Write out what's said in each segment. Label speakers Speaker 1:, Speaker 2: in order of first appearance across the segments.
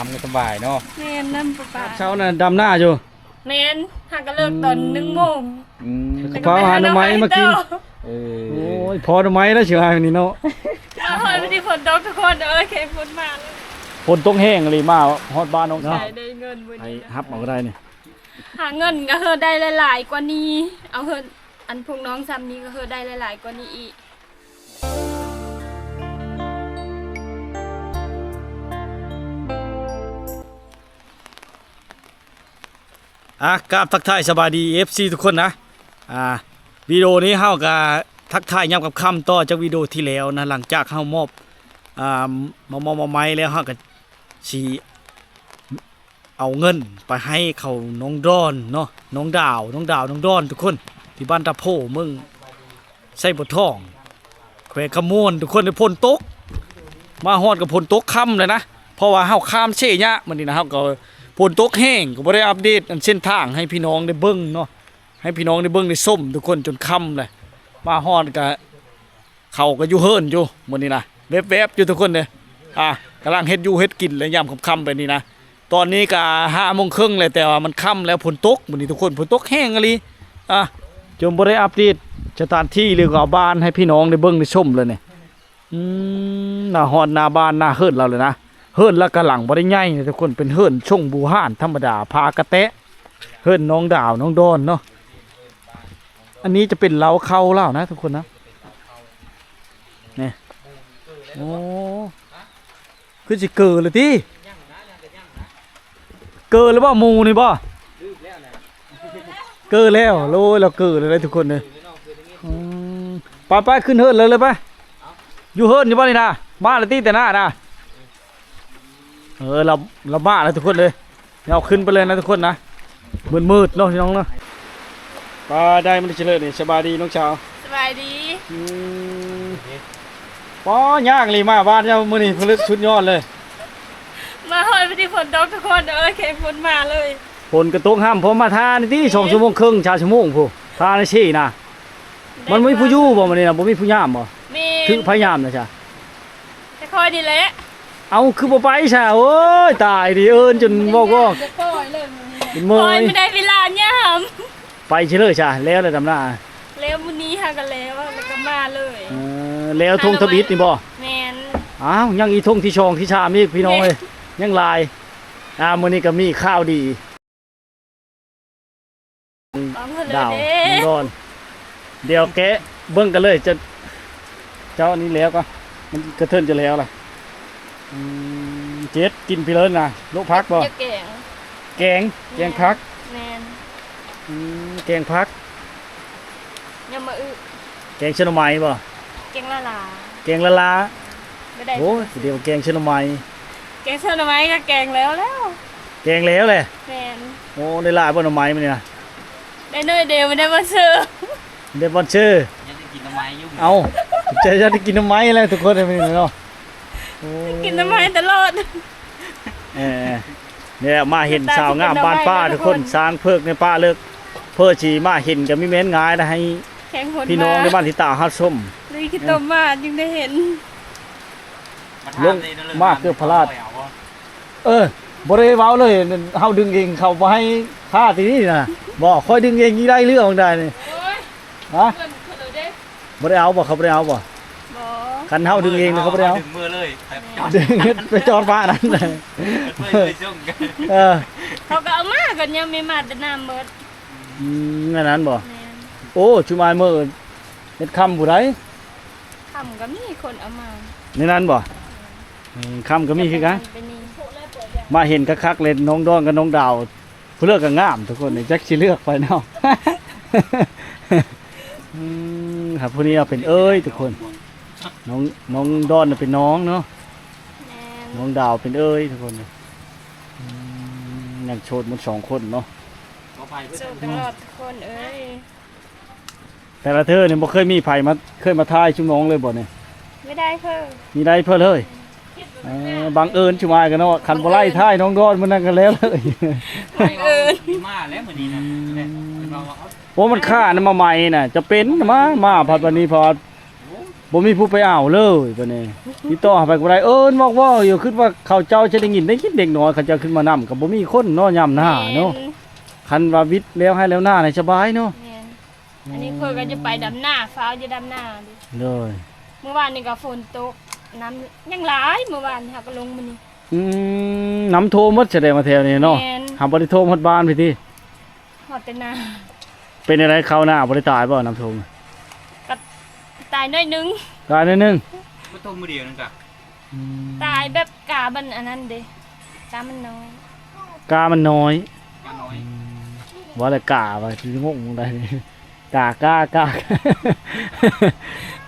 Speaker 1: ำก็สบายเนาะ
Speaker 2: แม่นน้ำปลา
Speaker 1: เช้าน่ะดำหน้าอยู่
Speaker 2: แม่นหาก็เลิกตอน1 โมง
Speaker 1: พาหาหน่อไม้มากินโอ้ยพอหน่อไม้แล้วเชียวไอ้นี่เนาะ
Speaker 2: เฮ้ยไม่ได้ฝนตกทุกคนเคฝนมาเลย
Speaker 1: ฝนตกแห้งเลยมาฮอดบ้านน้องเนาะ
Speaker 2: ได้เงินวันนี้
Speaker 1: ฮับเอาก็ได้นี่
Speaker 2: หาเงินก็ได้หลายๆกว่านี้เอาเฮินอันพวกน้องซ้ำนี้ก็ได้หลายๆกว่านี้อีก
Speaker 1: กราบทักทายสบายดี FC ทุกคนนะวิดีโอนี้เฮาก็ทักทายย้ำกับคำต่อจากวิดีโอที่แล้วนะหลังจากเฮามอบมาไม้แล้วเฮาก็สิเอาเงินไปให้เขาน้องดอนเนาะน้องดาวน้องดอนทุกคนที่บ้านตะโพเมืองไส้บ่ทองแขวงขมวนทุกคนได้พ้นตกมาฮอดกับพ้นตกค่ำเลยนะเพราะว่าเฮาข้ามเช่ยะมื้อนี้นะเฮาก็ฝนตกแห้งก็บ่ได้อัปเดตเส้นทางให้พี่น้องได้เบิ่งเนาะให้พี่น้องได้เบิ่งได้ส้มทุกคนจนค่ำเลยมาฮอดก็เขาก็อยู่เฮิรนอยู่มื้อนี้นะแวบๆอยู่ทุกคนเด้กำลังเฮ็ดอยู่เฮ็ดกินแล้วยามค่ำๆไปนี่นะตอนนี้ก็5 โมงครึ่งเลยแต่ว่ามันค่ำแล้วฝนตกมื้อนี้ทุกคนฝนตกแห้งอีหลีจนบ่ได้อัปเดตสถานที่หรือว่าบ้านให้พี่น้องได้เบิ่งได้ชมเลยเนี่ยหน้าฮอดหน้าบ้านหน้าเฮิรนเราเลยนะเฮิรนแล้วก็หลังบ่ได้ใหญ่ทุกคนเป็นเฮิรนช่งบูห่านธรรมดาพากระแตะเฮิรนน้องดาวน้องดอนเนาะอันนี้จะเป็นเล้าเข้าเล่านะทุกคนนะเนี่ยโอ้คือสิเกิดเลยที่เกิดหรือเปล่ามูนี่บ่เกิดแล้วโลยเราเกิดเลยทุกคนเลยไปขึ้นเฮิรนเลยไปอยู่เฮิรนอยู่บ้านนี่นะบ้านละที่แต่หน้านะเราบ้าแล้วทุกคนเลยเอาขึ้นไปเลยนะทุกคนนะมืดเนาะพี่น้องเนาะปลาได้มันเฉลิมนี่สบายดีน้องชาว
Speaker 2: สบายดี
Speaker 1: ป้อย่างเลยมาบ้านเจ้ามือนี่ผลิตชุดยอดเลย
Speaker 2: มาเฮ้ยไม่ได้ฝนตกทุกคนเคฝนมาเลย
Speaker 1: ฝนกระตกห้ามพอมาทานที่2 ชั่วโมงครึ่งชาชั่วโมงผู้ทานชี่นะมันไม่ผู้ยู่บ่มันนี่นะบ่มีผู้ย่ามบ่คือพยายามนะจ้ะ
Speaker 2: จะคอยดีแหละ
Speaker 1: เอาคือบ่ไปใช่โอ้ยตายดิจนบอกว่า
Speaker 2: เป็นเมยไม่ได้เวลาเนี่ย
Speaker 1: ไปเฉลยจ้ะแล้วเลยดำหน้า
Speaker 2: แล้วมื้อนี้หากันแล้วก็มาเลย
Speaker 1: แล้วธงทบิดนี่บ่
Speaker 2: แม่น
Speaker 1: ยังอีธงที่ชองที่ชามนี่พี่น้องเอ้ยยังลายมื้อนี้ก็มีข้าวดีดาวร้อนเดี๋ยวแกะเบิ่งกันเลยจะเจ้านี้แล้วก็มันกระเทินจะแล้วล่ะเจ็ดกินไปเลยนะลูกพักบ่แกงพัก
Speaker 2: แม่น
Speaker 1: แกงพัก
Speaker 2: ยังมา
Speaker 1: แกงชะนไม้บ่
Speaker 2: แกงละลา
Speaker 1: โอ้เดี๋ยวแกงชะนไม้
Speaker 2: แกงชะนไม้ก็แกงแล้ว
Speaker 1: แกงแล้วเลย
Speaker 2: แม่น
Speaker 1: โอ้ได้ลายบ่หน่อไม้มันนี่นะ
Speaker 2: ได้น้อยเดียวไม่ได้บ่ซื้อ
Speaker 1: ได้บ่ซื้อยังได้กินหน่อไม้อยู่เอาจะได้กินหน่อไม้แล้วทุกคนได้เนาะ
Speaker 2: กินน้ำไม้ตลอด
Speaker 1: เนี่ยมาเห็นสาวงามบ้านป้าทุกคนสร้างเพิกในป้าเลิกเพื่อชีมาเห็นกับมิเม้นง่ายนะให้พี่น้องในบ้านที่ตาฮัดส้ม
Speaker 2: นี่คิดตมาจึงได้เห็น
Speaker 1: ลงมากเกือบพลาดบริเวณเลยเขาดึงเองเขาไปให้ผ้าทีนี้นะบอกคอยดึงเองยี่ได้เรื่องได้เนี่ยฮะบริเอาบอกเขาบริเอาบอกคันเท้าดึงเองเลยเขาไปเอา
Speaker 3: ดึงมือเลย
Speaker 1: ดึงไปจอดฟ้านั้นเลย
Speaker 2: เขาก็เอามากันยังไม่มาแต่น้ำเมิด
Speaker 1: งั้นนั้นบ่โอ้ชุมายเมื่อเฮ็ดคำผู้ใด
Speaker 2: คำก็มีคนเอามา
Speaker 1: ในนั้นบ่คำก็มีคือกันมาเห็นคักๆเลยน้องดอนกับน้องดาวผู้เลือกก็งามทุกคนนี่จักสิเลือกไปเนาะครับผู้นี้เป็นทุกคนน้องดอนเป็นน้องเนาะน้องดาวเป็นทุกคนยังโชดมัน2 คนเนาะ
Speaker 2: โชดตลอดทุกคน
Speaker 1: แต่ละเธอเนี่ยบ่เคยมีไผมาเคยมาทายชุมน้องเลยบ่เนี่ย
Speaker 2: ไม่ได้เพิ่ม
Speaker 1: มีได้เพิ่มเลยบังเอิญชุมายกันเนาะคันบ่ไล่ทายน้องดอนมันนั่นกันแล้วเลย
Speaker 2: บังเอิญ
Speaker 3: มาแล้วมื้อนี้นะ
Speaker 1: โอ้มันฆ่านะมาใหม่น่ะจะเป็นมาผัดวันนี้พอ บ่มีผู้ไปเอาเลยบัดนี้ติดต่อไปก็บ่ได้บอกว่าอยู่คิดว่าเขาเจ้าจะได้ยินเด็กน้อยเขาจะขึ้นมานำก็บ่มีคนเนาะยามหน้าเนาะคันว่าวิทย์แล้วให้แล้วหน้าให้สบายเนาะ
Speaker 2: แม่นอันนี้เพิ่นก็จะไปดำหน้าฟ้าวจะดำหน้าดิ
Speaker 1: เลย
Speaker 2: เมื่อวานนี่ก็ฝนตกน้ำยังหลายเมื่อวานค่ะก็ลงมื้อนี้
Speaker 1: น้ำท่วมหมดแสดงมาแถวนี้เนาะ
Speaker 2: แม่น
Speaker 1: หาบ่ได้ท่วมหมดบ้านพี่ติ
Speaker 2: ฮอดแต่นา
Speaker 1: เป็นอะไรเข้าหน้าบ่ได้ตายบ่น้ำท่วม
Speaker 2: ก็ตายน้อยหนึง
Speaker 1: ตายนิดนึง
Speaker 3: ก็ต้มมือเดียวนึงกะ
Speaker 2: ตายแบบกาบันอันนั้นเด้กามันน้อย
Speaker 1: กามันน้อย
Speaker 3: กาน้อย
Speaker 1: ว่าแต่กาว่าสิงงได้นี่กากา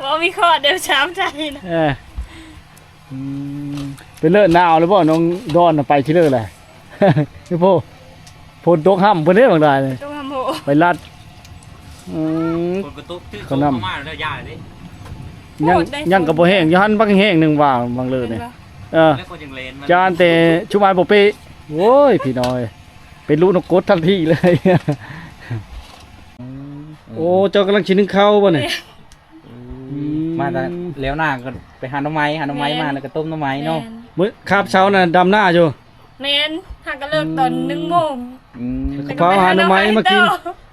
Speaker 2: ว่ามีข้อเดียวช้ำใจนะ
Speaker 1: เออเป็นเลิศหนาวแล้วบ่น้องดอนน่ะไปชิเลอแหละ พี่พ่อฝนตกห่ำเพิ่นเด้บางได้เลย
Speaker 2: ต้องทำโห
Speaker 1: ไปลัดอืม
Speaker 3: คนกระตุกตื้อ
Speaker 1: เขานำ
Speaker 3: เข้ามาแล้วยาเลย
Speaker 1: ยังก็บ่แห้งอยู่หั่นบักแห้งหนึงว่าบางเลิศนี่เออ
Speaker 3: แล้วคนยังเลนมัน
Speaker 1: จานแต่ชุมายบ่เปะโอ้ยพี่น้อย เป็นลูกนกกดทันทีเลย โอ้เจ้ากำลังชินึงข้าวบ่เนี่ย
Speaker 3: มาแต่แล้วหน้าก็ไปหาหน่อไม้มาแล้วก็ต้มหน่อไม้เนาะ
Speaker 1: มื้อคาบเช้าน่ะดำหน้าอยู่
Speaker 2: แมนหากก็เลิกตอน1 โมง
Speaker 3: อืม
Speaker 1: กระเพราหาหน่อไม้มากิน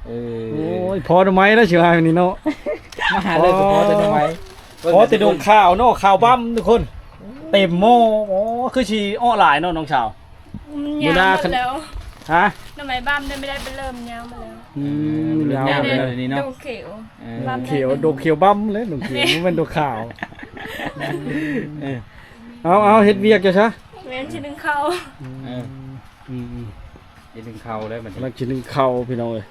Speaker 3: เอ
Speaker 1: โอ้
Speaker 3: อย
Speaker 1: พอหน่อไม้แล้วเชียวนี่เนาะ
Speaker 3: มาหาเลยก็พอแต่หน่อไม้
Speaker 1: พอแต่ดงข้าวเนาะข้าวบ้ำทุกคน เต็มหม้อโอ้คือชีอ้อหลายเนาะน้องสาว
Speaker 2: มันยาวหมดแล้ว
Speaker 1: ฮะ
Speaker 2: ทำไมบ้ามได้ไม่ได้ไปเริ่มยาวมาแล้ว
Speaker 1: ยาว
Speaker 3: ยาว
Speaker 1: เล
Speaker 3: เลย ยนี่เนาะ
Speaker 2: ดูเขียว
Speaker 3: เออ
Speaker 2: บ้ามได้
Speaker 1: เขียวดงเขียวบ้ำเลยดงเขียวมันเป็นดงข้าวเออเอาเฮ็ดเวียกจ้ะซะ
Speaker 2: แมนชิ้นหนึงเข้า
Speaker 3: เอออีกหนึ่งเขาเลยมัน
Speaker 1: กำลังชินึงข้าวพี่น้องเอ้ย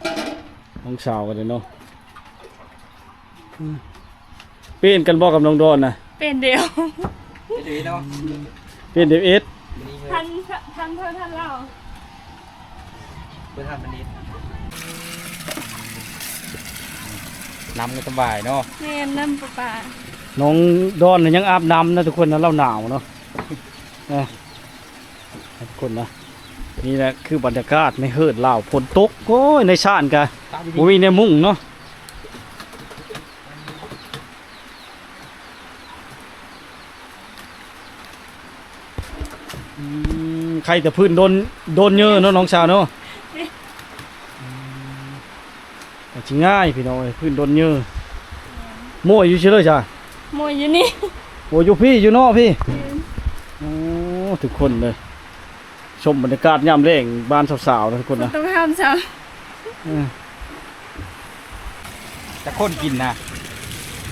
Speaker 1: น้องสาวกันเลยเนาะเปลี่ยนกันบอกกับน้องดอนนะ
Speaker 2: เป็นเดียว
Speaker 3: ดีเนาะ
Speaker 1: เปลี่ยนเดฟเอส
Speaker 2: ทันเพื่อทันเรา
Speaker 3: เพื่อทำมันนี้น้ำก็สบายเนาะ
Speaker 2: แมนน้ำปลา
Speaker 1: น้องดอนน่ะยังอาบน้ำนะทุกคนนะเราหนาวเนาะนะทุกคนนะนี่แหละคือบรรยากาศในเฮิร์ดลาวฝนตกโอ้ยในชานกะบ่มีในมุ้งเนาะใครแต่พื้นโดนเยอะเนาะน้องสาวเนาะแต่ชิง่ายพี่น้องเอ้ยพื้นโดนเยอะมั่วอยู่เฉยเลยจ้ะ
Speaker 2: หมวยอยู่นี่
Speaker 1: โอ้อยู่พี่อยู่นอกพี่โอ้ทุกคนเลยชมบรรยากาศยามแรงบ้านสาวๆนะทุกคนนะ
Speaker 2: ต้องทำซ้
Speaker 3: จะคนกินนะ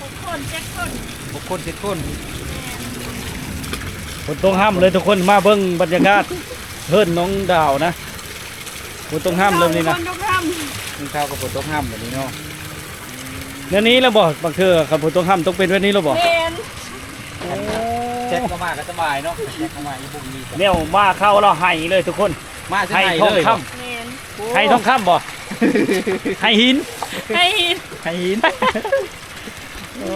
Speaker 2: ำ6 คน7 คน
Speaker 3: 6 คน7 คน
Speaker 1: คนต้องห้ามเลยทุกคนมาเบิ่งบรรยากาศเฮิรนน้องดาวนะคนต้องห้ามเริ่มนี้นะ
Speaker 2: คนต้องท
Speaker 3: กินข้าวกับปวดต้มห้ามแบบนี้เนาะ
Speaker 1: เดี๋ยวนี้แล้วบ่บางเทื่อครับคนต้องห้ามต้องเป็นแบบนี้แล้วบ่
Speaker 2: ำแมน
Speaker 3: แจ็คก็มาก็สบายเนาะแจ็คก็มาอยู่บุ้งนี่
Speaker 1: เนี่ยมาเข้าเราให้เลยทุกคน
Speaker 3: มาใช่
Speaker 1: ให้
Speaker 3: ไหม
Speaker 1: ทอง
Speaker 3: เลย
Speaker 1: ค
Speaker 2: แมน
Speaker 1: ำให้ทองคำบ่ให้หิน
Speaker 2: ให้หิน
Speaker 3: ให้หิน
Speaker 1: โอ้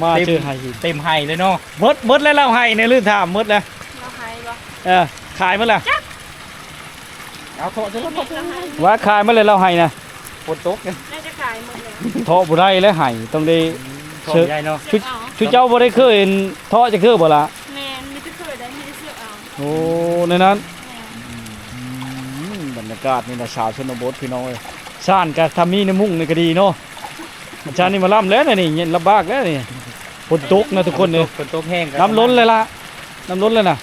Speaker 1: มาเจอให้หิน
Speaker 3: เต็มไห้เลยเนาะ
Speaker 1: หมดแล้วเราให้ในลื่นถามหมดแล้ว
Speaker 2: เราให้บ่
Speaker 1: ขายหมดแล้ว
Speaker 3: เอาโทษจะลด
Speaker 2: เราให้
Speaker 1: ว่าขายหมดเลยเราให้นะ
Speaker 3: ปวดตกเนี่ย
Speaker 2: น่าจะขายหมดเลย
Speaker 1: โทอบ่ได้แล้วให้ต้องได้
Speaker 3: ของใหญ่เนาะ
Speaker 1: ชุดชุดเจ้าบ่ได้เคยเห็นเทาะจะคือบ่ล่ะ
Speaker 2: แมนมีแต่เคยได้มีแต่เสื้อเอา
Speaker 1: โอ้ในนั้น
Speaker 2: แมน
Speaker 1: บรรยากาศนี่นะชาวชนบทพี่น้องเอ้ยชานก็ทำมีในมุ้งนี่ก็ดีเนาะชานนี่มาล่ำแล้วนะนี่เย็นลำบากแล้วนี่ฝนตกนะทุกคนเนี่ย
Speaker 3: ฝนตกแห้ง
Speaker 1: น้ำล้นเลยล่ะน้ำล้นเลยนะ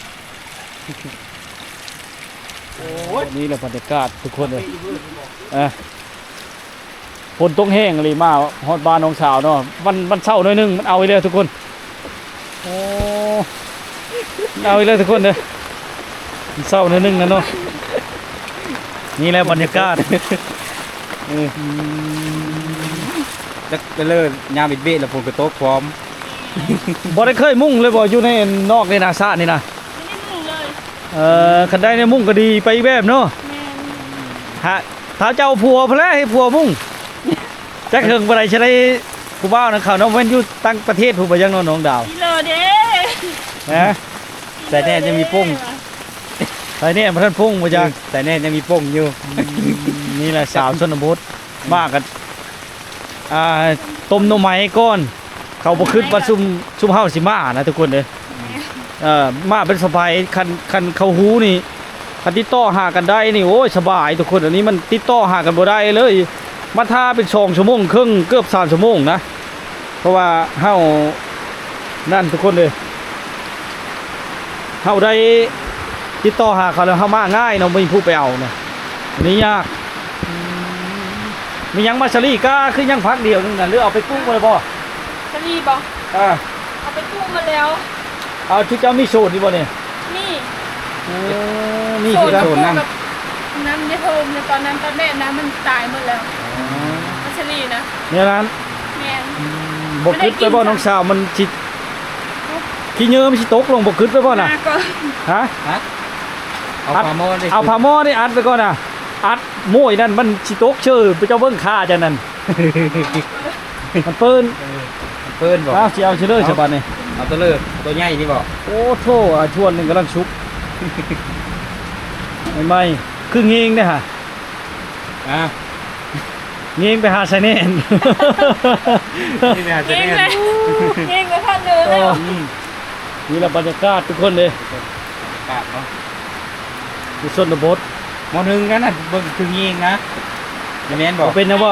Speaker 1: โอ้ยนี่แหละบรรยากาศทุกคนเลยฝนตกแห้งเลยมาฮอดบ้านน้องสาวเนาะวันเช้าหน่อยหนึงมันเอาไปเลยทุกคนโอ้เอาไปเลยทุกคนเลยมันเช้าหน่อยหนึงนะเนาะนี่แหละบรรยากาศ
Speaker 3: จะไปเลยยามบิดเบ้แล้วฝนก็ตกพร้อม
Speaker 1: บ่ได้เคยมุ่งเลยบ่อยู่ในนอกในนาซานี่นะ
Speaker 2: ไม่ได้มุ่งเลย
Speaker 1: คันได้ในมุ่งก็ดีไปอีกแบบเนาะ
Speaker 2: แมน
Speaker 1: ฮะถ้าเจ้าผัวพะแลให้ผัวมุ่งจักเฮิงบ่ได้สิได้ผู้บ่าวนะเขาน้องเว้นอยู่ต่างประเทศผู้บ่ยังเนาะน้องดาว
Speaker 2: พี่เลอเด้
Speaker 1: นะ
Speaker 3: แต่แน่จะมีปุ้ง
Speaker 1: ไปเนี่ยบ่ทันพุ่งบ่จัก
Speaker 3: แต่แน่จะมีปุ้งอยู่
Speaker 1: นี่แหละสาวชนบทมากันต้มหน่อไม้ก่อน เขาบ่คิดว่าซุ่มเฮาสิมานะทุกคนเด้มาเป็นสบายคันเขาหูนี่คันติดต่อหากันได้นี่โอ้ยสบายทุกคนอันนี้มันติดต่อหากันบ่ได้เลยมาท่าเป็น2ชั่วโมงครึ่งเกือบ3ชั่วโมงนะเพราะว่าเฮานั่นทุกคนเลยเฮาได้ติดต่อหาเขาแล้วเฮามาง่ายเนาะบ่มีผู้ไปเอานะอันนี้ยากมียังมาชลีก็คือยังพักเดียวนึงน่ะหรือเอาไปกู้มาเลยบ่
Speaker 2: สลีบอก เอาไปตู้มาแล้ว
Speaker 1: เอาที่เจ้ามีโซนนี่บ่เนี่ย
Speaker 2: นี่
Speaker 1: นี่
Speaker 2: โซ
Speaker 1: คื
Speaker 2: น
Speaker 1: อ
Speaker 2: กับ
Speaker 1: โซน
Speaker 2: พวก
Speaker 1: นั่ง
Speaker 2: กับน้ำในโฮมในตอนนั้นตอนแรกน้ำมันตายหมดแล้วมัชลีนะ
Speaker 1: เนี่ยนั้น
Speaker 2: แมน
Speaker 1: บ่คิดไปบ่น้องสาวมันสิขี้เยอะมันสิตกลงบ่คิดไปบ่น่ะ
Speaker 2: มาก่อน
Speaker 1: ฮะ
Speaker 3: ฮะเอาปลาโมได้
Speaker 1: เอาผ้าหม้อนี่อัดไปก่อนน่ะอัดโม้ยนั่นมันสิตกชื่อไปเจ้าเบิ่งค่าจังนั่น มันเปิ้น
Speaker 3: เพิ่นบอก
Speaker 1: เอาสิเอาสิเลยฉบับนี้
Speaker 3: เอาตัวเลิกตัวใหญ่นี่บอก
Speaker 1: โอ้โธ่ชวนหนึงกำลังชุบ ไม่คือเงงเด้อฮะ
Speaker 3: อ่ะ
Speaker 1: เงงไปหาไสแน่น
Speaker 3: นี่นะจะ
Speaker 2: เก่ง
Speaker 3: เนี่ย
Speaker 2: เลยเก่งกว่าท่านเดิมเลย
Speaker 1: นี่ละบรรยากาศทุกคนเลย
Speaker 3: กาดเนาะ
Speaker 1: อยู่ชนบท
Speaker 3: มอหนึ่งกันนะเบิ่งถึงยิงนะอย่าแม่นบอก
Speaker 1: เอาเป็นนะบ่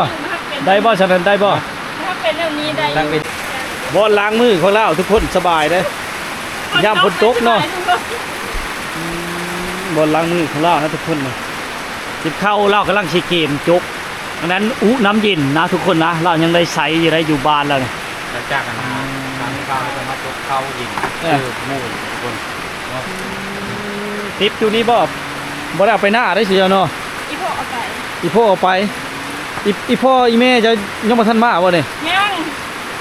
Speaker 1: ได้บ่ฉะนั้นได้บ่
Speaker 2: ถ้าเป็นเรื่องนี้ได้
Speaker 3: ตั้งเป็น
Speaker 1: บ่ล้างมือของเราทุกคนสบายเด้ยามฝนตกเนาะบ่ล้างมือของเรานะทุกคนนะสิเข้าเรากำลังสิเกมจกอันนั้นน้ำเย็นนะทุกคนนะเรายังได้ใช้อยู่ได้อยู่บ้านแล้วนี่
Speaker 3: หลังจากกันนะทางข้าวจะมาตกเข้ายิงหมู่ทุกคน
Speaker 1: ติปอยู่นี่บ่บ่ได้เอาไปหน้าได้สิเนาะ
Speaker 2: อีพวกเอาไป
Speaker 1: อีพ่อเอาไปอีพ่ออีแม่จะยังบ่ทันมาบ่นี่
Speaker 2: ยัง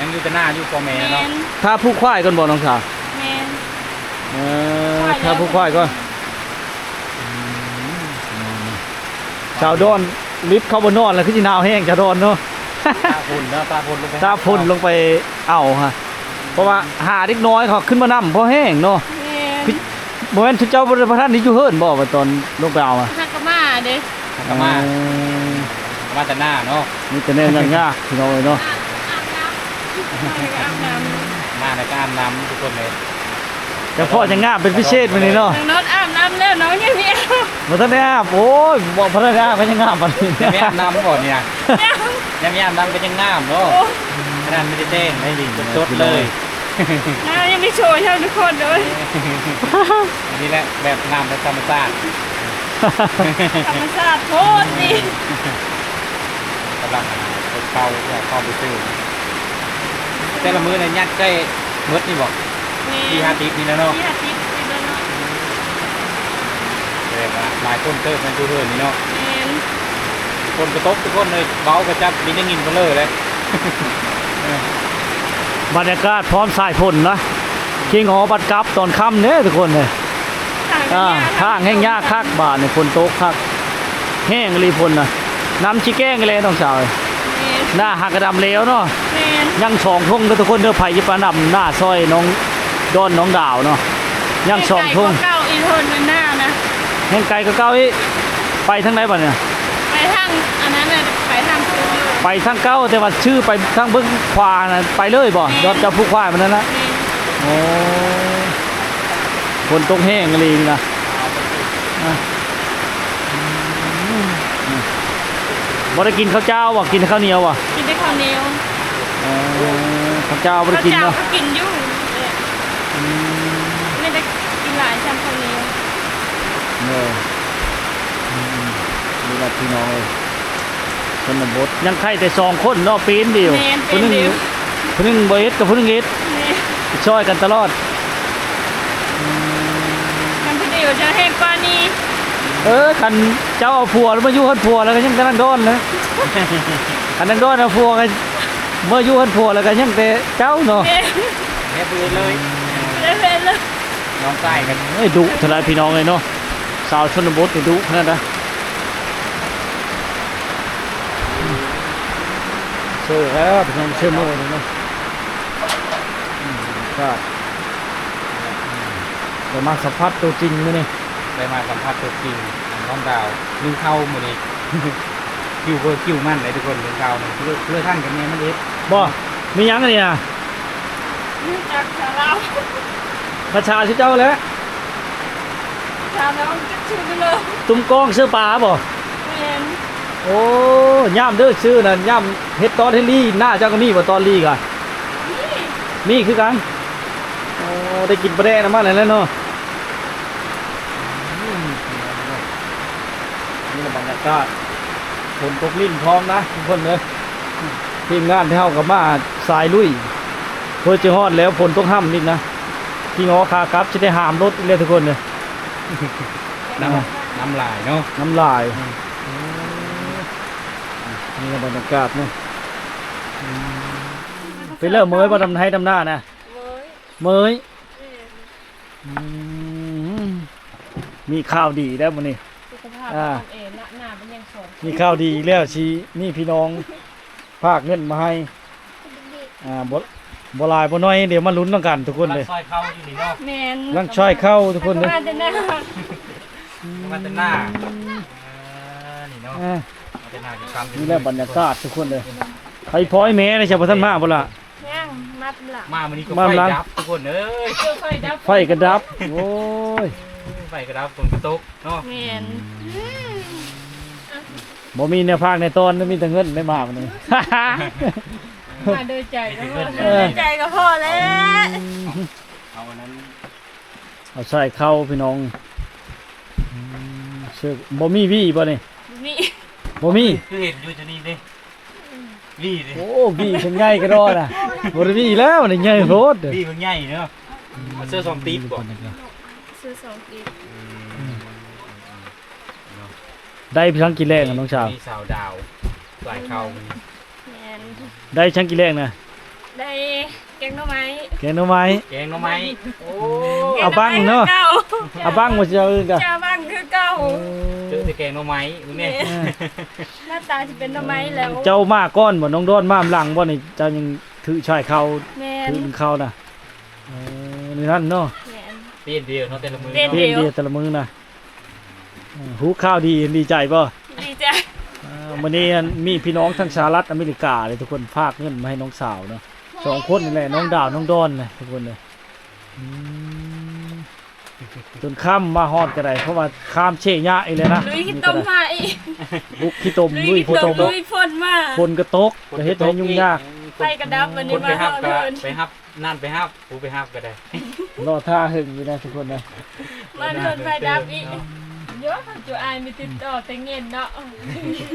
Speaker 3: ยังอยู่แต่หน้าอยู่พ่อแม่
Speaker 2: แม
Speaker 3: เนาะ
Speaker 2: น
Speaker 1: ถ้าผู้ควายก่อนบ่น้องสาว
Speaker 2: แมน
Speaker 1: ถ้าผู้ควายก่อนชาวดอนลิฟต์เข้าบนนอนแล้วคือสิหนาวแห้งชาวดอนเนาะ
Speaker 3: ตาพุ่นเนาะตาพุ่นลงไป
Speaker 1: ตาพ่นลงไปเอาฮะเพราะว่าหาเด็กน้อยเขาขึ้นมานำเพราะแห้งเนาะ
Speaker 2: แมน
Speaker 1: บ่แม่นทุกเจ้าบ่ได้พระท่านนี่อยู่เฮิรนบ่ว่าตอนลงไปเอาอ่ะ
Speaker 2: ฮักกะมาเด้
Speaker 3: กลับมาแต่หน้าเนาะ
Speaker 1: นี่แต่แนวยากๆพี่น้องเอ้ยเนาะ
Speaker 2: อาบน้ำ
Speaker 3: มาในการนำทุกคนเลย
Speaker 1: แต่พ่อจะงามเป็นพิเศษมื้อนี้เนาะ
Speaker 2: น้องน็อตอาบน้ำแล้วน้องยังไม่อาบ
Speaker 1: บ่ทันได้อาบโอ้ยบ่พระท่านได้อาบก็ยังงามปานนี้
Speaker 3: ยังไม่อาบน้ำก่อนเนี่ยยังไม่อาบน้ำก็ยังงามเนาะขนาดไม่ได้เต้นไม่ดิสดเลย
Speaker 2: น้ายังไม่โชว์ให้ทุกคนเลย
Speaker 3: อันนี้แหละแบบงามแบบธรรมชาติ
Speaker 2: ธรรมชาติโคตรดี
Speaker 3: กำลังเป่าเพื่อเข้าไปซื้อแต่ละมื้อเนี่ยยัดใกล้มืดนี่บอกที่ฮาตินี่นะเนาะ
Speaker 2: ที่ฮาตินี่เนาะ
Speaker 3: เรียกว่าหลายคนเติมมันดูเพื่อนนี่เนาะ
Speaker 2: แมน
Speaker 3: คนกระทบทุกคนเลยเบากระจับมีได้ยินเบลอเลย
Speaker 1: บรรยากาศพร้อมสายฝนนะเก่งหอบัดกลับตอนค่ำเด้ทุกคนเลยทางแห้งยากคักบาดเนี่ยฝนตกคักแห้งรีฝนน่ะน้ำชิแก้งเลยน้องสาวเอ้ย
Speaker 2: แมน
Speaker 1: หน้าหักกระดำแล้วเนาะ
Speaker 2: แมน
Speaker 1: ยังสองทุ่งเด้อทุกคนเด้อไผยิปานำหน้าซอยน้องดอนน้องดาวเนาะยังสองทุ่ง
Speaker 2: เก่าอีกทนเป็นหน้านะ
Speaker 1: แห้งไกลก็เก้าอีไปทางไหนบ่เนี่ย
Speaker 2: ไปทางอันนั้นเลยไปทางตัว
Speaker 1: ไปทางเก้าแต่ว่าชื่อไปทางเบิ่งขวาน่ะไปเลยบ่ดอนเจ้าผู้ควายมันนั่นนะ
Speaker 2: แมน
Speaker 1: โอ้ฝนตกแห้งเลยนะบ่ได้กินข้าวเจ้าว่ะกินข้าวเหนียวว่ะ
Speaker 2: กินได้ข้าวเหนียว
Speaker 1: ข้าวเจ้าบ่ได้กิน
Speaker 2: ข้าว
Speaker 1: เนาะ
Speaker 2: เจ้าก็กินอยู่ไม่ได้กินหลายชามข้าวเหนียว
Speaker 1: นี่แหละพี่น้องเลยคนบดยังไข่แต่2คนเนาะปีนเดียว
Speaker 2: แมน
Speaker 1: ผู้
Speaker 2: เป็น
Speaker 1: หนึง
Speaker 2: เดียว
Speaker 1: ผู้หนึงบ่เฮ็ดกับผู้หนึงเฮ็ด
Speaker 2: แมน
Speaker 1: ช่วยกันตลอด
Speaker 2: ทำเป็นเดียวจะให้กว่านี้
Speaker 1: คันเจ้าเอาผัวแล้วมาอยู่กับผัวแล้วก็ยังกำลังโดนนะ อันนั้นโดนเอาผัวก็เมื่ออยู่กับผัวแล้วก็ยังแต่เจ้าเนาะ
Speaker 2: แมน
Speaker 3: แม่ปืนเลย
Speaker 2: ได้เป็นเลย
Speaker 3: น้องใต้กัน
Speaker 1: เอ้ยดุเท่าไรพี่น้องเลยเนาะสาวชนบทนี่ดุขนาดนะเชื่อแล้วพี่น้องเชื่อมือเลยเนาะครับเดี๋ยวมาสัมผัสตัวจริงมื้อนี่
Speaker 3: ได้มาสัมผัสตัวจริงน้องดาวลืมเข้ามือนี้ คิวเบอร์คิวมั่นเลยทุกคนลืมเข้าเนี่ยเลือกท่านกับเมียมันเอ็ด
Speaker 1: บ่มีหยังอันนี้นะ
Speaker 2: รู้จักชาลาว
Speaker 1: พระชาชื่อเจ้าแล้ว
Speaker 2: ชาลาวจะชื่อไปเลย
Speaker 1: ตุ้มกองเสื้อปลาบ่
Speaker 2: แม่น
Speaker 1: โอ้ย่ามเด้อชื่อนั่นย่ามเฮ็ดตอนเฮดลี่หน้าเจ้าก็มีบ่ตอนลี่กัน
Speaker 2: นี่
Speaker 1: มีคือกันโอ้ได้กินปลาแดกน้ำมันแล้วเนาะนี่บรรยากาศฝนตกลิ้นพร้อมนะทุกคนเลยทีมงานที่เฮากับมาสายลุยเพื่อจะฮอดแล้วฝนตกห้ำนิดนะที่งอคากลับจะได้หามรถเลยทุกคนเลย
Speaker 3: น้ำลายเนาะ
Speaker 1: น้ำลายนี่ก็บรรยากาศเนาะไปเริ่มเมยมาดำไทยดำหน้านะ
Speaker 2: เว้ย
Speaker 1: เมย
Speaker 2: แม่น
Speaker 1: อืมมีข่าวดีแล้วมื้อนี้
Speaker 2: สุขภาพ
Speaker 1: อ่า
Speaker 2: เอ๋หน้ามันยังสด
Speaker 1: มีข่าวดีอีกแล้วชีนี่พี่น้องภาคเงินมาให้บ่หลายบ่น้อยเดี๋ยวมาลุ้นกันทุกคนเลย
Speaker 3: ซอยเข้าอยู่นี่เนาะ
Speaker 2: แม่น
Speaker 1: ลังช่อยเข้าทุกคนเลย
Speaker 2: มาแต่หน้า
Speaker 3: มาแต่หน้านี่เนาะ
Speaker 1: อ่า
Speaker 3: มาแต่หน้าคือคำ
Speaker 1: นี่แหละบรรยากาศทุกคนเลยไผพ้อยแม่เลยชาวบ้านมาบ่ล่ะ
Speaker 2: ย่างมัดหลัง
Speaker 3: มาวันนี้ก็
Speaker 1: มา
Speaker 3: ไฟ
Speaker 1: หลัง
Speaker 3: ดับทุกคนเอ้ย
Speaker 2: เจอไฟดับ
Speaker 1: ไฟกระดับโอ้ย
Speaker 3: ไฟกระดับฝนกระตกเนาะ
Speaker 2: แม่น
Speaker 1: บ่มีแนวภาคในตอนมีแต่เงินได้มามื้อนี้
Speaker 2: มาโดยใจก็พอ
Speaker 1: เออ
Speaker 2: โดยใจก็พอแล้ว
Speaker 3: เอาอันนั้น
Speaker 1: เอาใส่เข้าพี่น้องเชื่อบ่มีวี่บ่นี่
Speaker 2: นี่
Speaker 1: บ่มี
Speaker 3: คือเห็นอยู่จะนี่ดิวี่ดิ
Speaker 1: โอ้วี่เป็นไงก็รอน่ะบ่ได้วี่แล้วนี่ใหญ่โพด
Speaker 3: วี่มันใหญ่เนาะเอาเสื้อซองตีบก่อน
Speaker 2: ซื้อสองอีก
Speaker 1: ได้พี่ทั้งกี่แรงอะน้องชาว
Speaker 3: มีสาวดาวสายเข้ามัน
Speaker 2: แม่น
Speaker 1: ได้ทั้งกี่แรงนะ
Speaker 2: ได้แกงหน่อไม้
Speaker 1: แกงหน่อไม้
Speaker 3: แกงหน่อไม้โอ้
Speaker 1: เอาบ้างเนาะ
Speaker 2: แกงหอไม้คือเก่า
Speaker 1: เอาบ้างมาเจอกัน
Speaker 2: เจ้าบ้างคือเก่า
Speaker 3: เจอแต่แกงหน่อไม้มึงเนี่ย
Speaker 2: หน้าตาจะเป็นหน่อไม้แล้ว
Speaker 1: เจ้ามาก้อนบ่น้องดอนมาหลังบ่นี่เจ้ายังถือชายเขา
Speaker 2: แม่น
Speaker 1: ถือเขาน่ะนี่นั่นเนาะ
Speaker 2: แม่น
Speaker 3: เปลี่ยนเดียวเนาะแต่ละมือ
Speaker 2: เปลี่ยน
Speaker 1: เพียงเดียวแต่ละมื้อน่ะหูข้าวดีดีใจบ่
Speaker 2: ดีใจ
Speaker 1: วันนี้มีพี่น้องทั้งสหรัฐอเมริกาเลยทุกคนฝากเงินมาให้น้องสาวเนาะ2คนนี่แหละน้องดาวน้องดอนเลยทุกคนเลยจนค่ำมาฮอดก็ได้เพราะว่าข้ามเชยยะอีกเลยนะ
Speaker 2: ลุยขี้ต้มมาอีก
Speaker 1: บุกขี้ตมลุย
Speaker 2: ขี้
Speaker 1: ผู้ต
Speaker 2: ต้
Speaker 1: ม
Speaker 2: มลุยฝนมา
Speaker 1: คนกระตกจะเฮ็ดให้ยุ่งยาก
Speaker 2: ไฟกระดับวัน
Speaker 3: ค
Speaker 2: นี้
Speaker 3: น
Speaker 2: มา
Speaker 3: ไปฮับ
Speaker 2: เอา
Speaker 3: ก็
Speaker 2: เดิน
Speaker 3: ไปฮับนั่นไปฮับกูไปฮับก็ได้
Speaker 1: รอท่าหึงอยู่นะทุกคนนะ
Speaker 2: มาเดินไฟดับอีกเยอะจูอายมีติดต่อแต่เงินเนาะ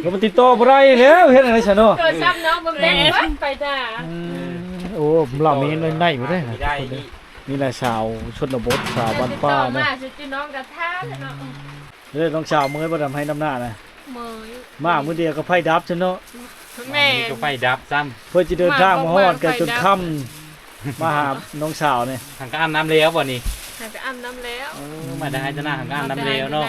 Speaker 1: ก็มันติดต่อบ่ได้แล้วเฮ็ดอะไรซะเนาะ
Speaker 2: เกิดซ้ำเนาะบ่แม่นไปจ้า
Speaker 1: โอ้เรามีนได้อยู่ได้
Speaker 3: ไม่ได้
Speaker 1: นี่แหละชาวชนบทชาวบ้านป้า
Speaker 2: มา
Speaker 1: นะ
Speaker 2: สิพี่น้องกระทะเนาะ
Speaker 1: เรื่องน้องชาวมื้อบ่ทำให้น้ำหน้านะ
Speaker 2: เมย
Speaker 1: มามื้อเดียวก็ไฟดับซะเนาะ
Speaker 2: แม่
Speaker 3: ก็ไฟดับซ้
Speaker 1: เพื่อจะเดินทางมาฮอดกันจนค่ำมาหาน้องสาวเนี่ย
Speaker 3: ำทางก็อาบน้ำแล้วบ่นี่
Speaker 2: หากอาบน้ำแล้ว
Speaker 3: มาได้จะหน้าทางก็อาบน้ำแล้วเนาะ